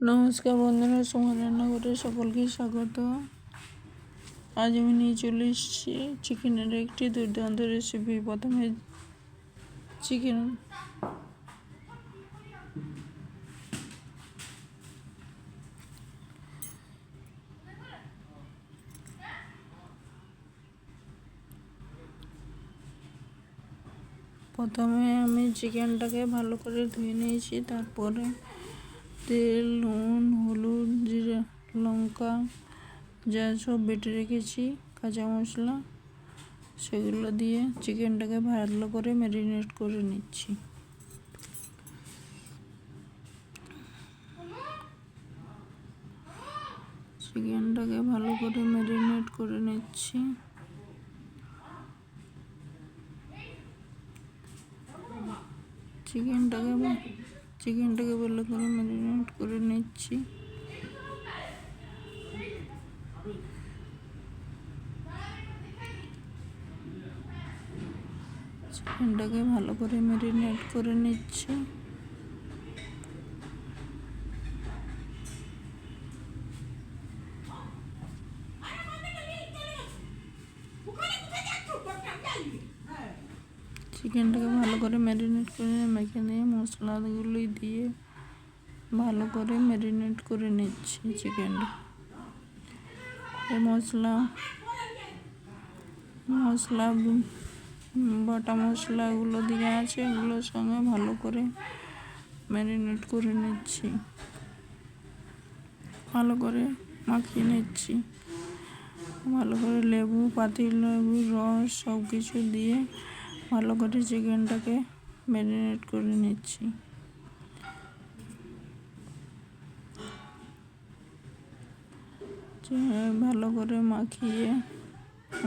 নমস্কার বন্ধুরা, সুমন রান্নাঘরে সকলকে স্বাগত। আজ আমি নিয়ে চলে এসেছি চিকেনের একটি দুর্দান্ত রেসিপি। প্রথমে আমি চিকেনটাকে ভালো করে ধুয়ে নিয়েছি। তারপরে তেল, নুন, হলুদ, জিরা, লঙ্কা যা সব বেটে রেখেছি, কাঁচা মশলা, সেগুলো দিয়ে চিকেনটাকে ভালো করে ম্যারিনেট করে নিচ্ছি। চিকেনটাকে ভালো করে ম্যারিনেট করে নিচ্ছি। চিকেনটাকে ভালো করে ম্যারিনেট করে নিচ্ছি। চিকেনটাকে ভালো করে ম্যারিনেট করে নিচ্ছি। চিকেনটাকে ভালো করে ম্যারিনেট করে এখানে মশলাগুলো দিয়ে ভালো করে ম্যারিনেট করে নিচ্ছি। চিকেনটা মশলা বাটা মশলাগুলো দিয়ে আছে, এগুলোর সঙ্গে ভালো করে ম্যারিনেট করে নিচ্ছি, ভালো করে মাখিয়ে নিচ্ছি। ভালো করে লেবু, পাতিলেবুর রস সব কিছু দিয়ে ভালো করে চিকেনটাকে ম্যারিনেট করে নিচ্ছি। ভালো করে মাখিয়ে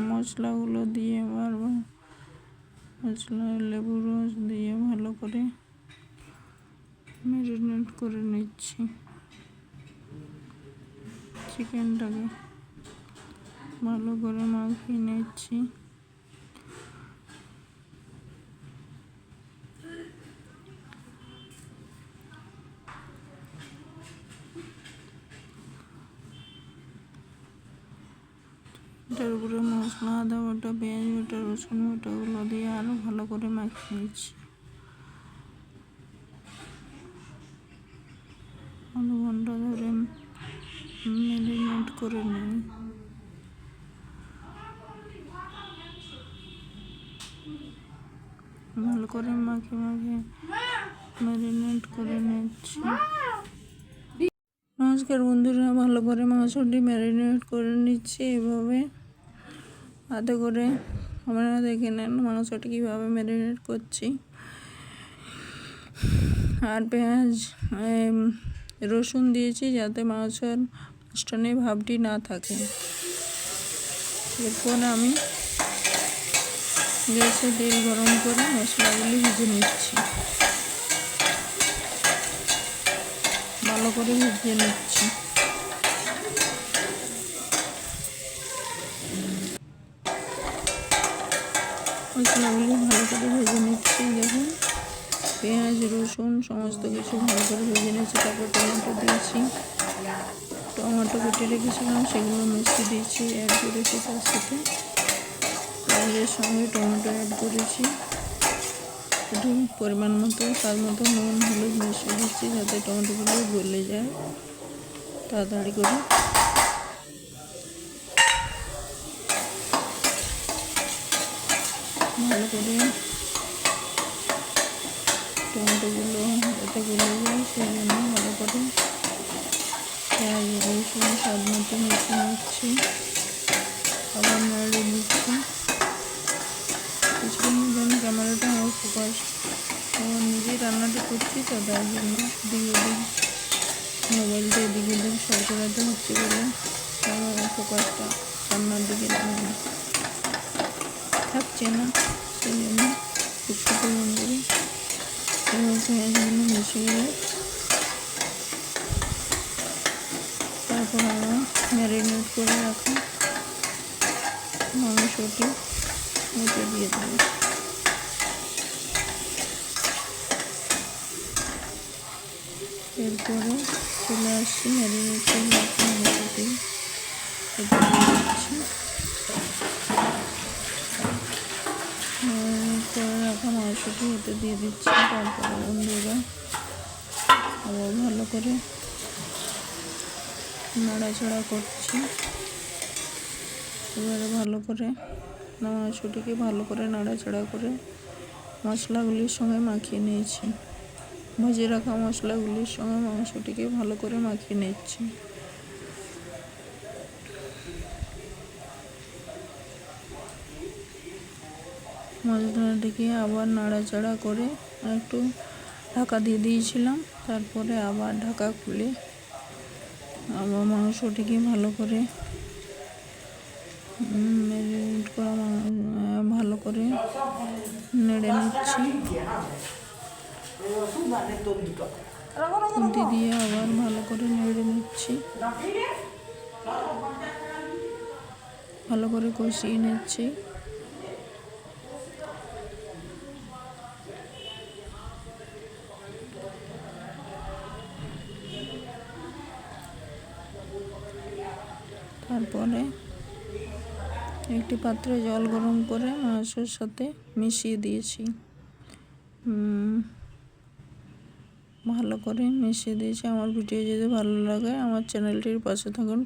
মশলাগুলো দিয়ে লেবুর রস দিয়ে ভালো করে ম্যারিনেট করে নিচ্ছি। চিকেনটাকে ভালো করে মাখিয়ে নিচ্ছি। এটার উপরে মশলা, আদা বাটা, পেঁয়াজ বাটা, রসুন বাটাগুলো দিয়ে আরও ভালো করে মাখিয়ে নিচ্ছি। আধ ঘন্টা ধরে ম্যারিনেট করে নিই। ভালো করে মাখিয়ে ম্যারিনেট করে নিচ্ছি। নমস্কার বন্ধুরা, ভালো করে মাংসটি ম্যারিনেট করে নিচ্ছি। এভাবে হাতে করে আপনারা দেখে নেন মাংসটি কীভাবে ম্যারিনেট করছি। আর পেঁয়াজ, রসুন দিয়েছি যাতে মাংসের মাঝখানে ভাবটি না থাকে। এরপর আমি গ্যাসে তেল গরম করে মশলাগুলি ভেজে নিচ্ছি, ভালো করে ভেজে নিচ্ছি। মশলাগুলি ভালো করে ভেজে নিচ্ছি। দেখুন, পেঁয়াজ, রসুন সমস্ত কিছু ভালো করে ভেজে নিচ্ছি। তারপর টমেটো দিয়েছি, টমেটো কেটে রেখেছিলাম সেগুলো মিশিয়ে দিয়েছি, অ্যাড করেছি। তার সাথে পেঁয়াজের সঙ্গে টমেটো অ্যাড করেছি। একটু পরিমাণ মতো তার মতো নুন, হলুদ মিশিয়ে দিচ্ছি যাতে টমেটোগুলো গলে যায় তাড়াতাড়ি করে। ভালো করে টমেটোগুলো যাতে গলে যায় সেই জন্য ভালো করে পেঁয়াজ, রসুন স্বাদ মতো মিশিয়ে নিচ্ছি, আবার নাড়িয়ে দিচ্ছি। কিছুক্ষণ জন্য ক্যামেরাটা আমার ফোকাস, আমার নিজেই রান্নাটা করছি তো তার জন্য মোবাইলটা এদিক ওদিক সর করাতে হচ্ছে বলে আমার ফোকাসটা রান্নার দিকে থাকছে না। সেই জন্য একটু পরিমাণ করে পেঁয়াজগুলো মিশে গেলে তারপর আমরা ম্যারিনেট করে রাখা মাংসটি মেটে দিয়ে দেবো। এরপরে চলে আসছি ম্যারিনেট করে রাখা মাংসটি এটা দিয়ে দিচ্ছি। ম্যারিনেট করে রাখা মাংসটি এটা দিয়ে দিচ্ছি। তারপরে বন্ধুরা আবার ভালো করে নাড়াচাড়া করছি। এবারে ভালো করে মাংসটিকে ভালো করে নাড়াচাড়া করে মশলাগুলির সঙ্গে মাখিয়ে নিয়েছি। ভেজে রাখা মশলাগুলির সঙ্গে মাংসটিকে ভালো করে মাখিয়ে নিচ্ছি। মশলাটিকে আবার নাড়াচাড়া করে একটু ঢাকা দিয়ে দিয়েছিলাম। তারপরে আবার ঢাকা খুলে আবার মাংসটিকে ভালো করে ম্যারিনেট করা ভালো করে নেড়ে নিচ্ছি। খুন্তি দিয়ে আবার ভালো করে নেড়ে নিচ্ছি, ভালো করে কষিয়ে নিচ্ছি। তারপরে একটি পাত্রে জল গরম করে মাংসের সাথে মিশিয়ে দিয়েছি। ভালো করে মিশিয়ে দিয়েছি। আমার ভিডিও যদি ভালো লাগে আমার চ্যানেলটির পাশে থাকুন।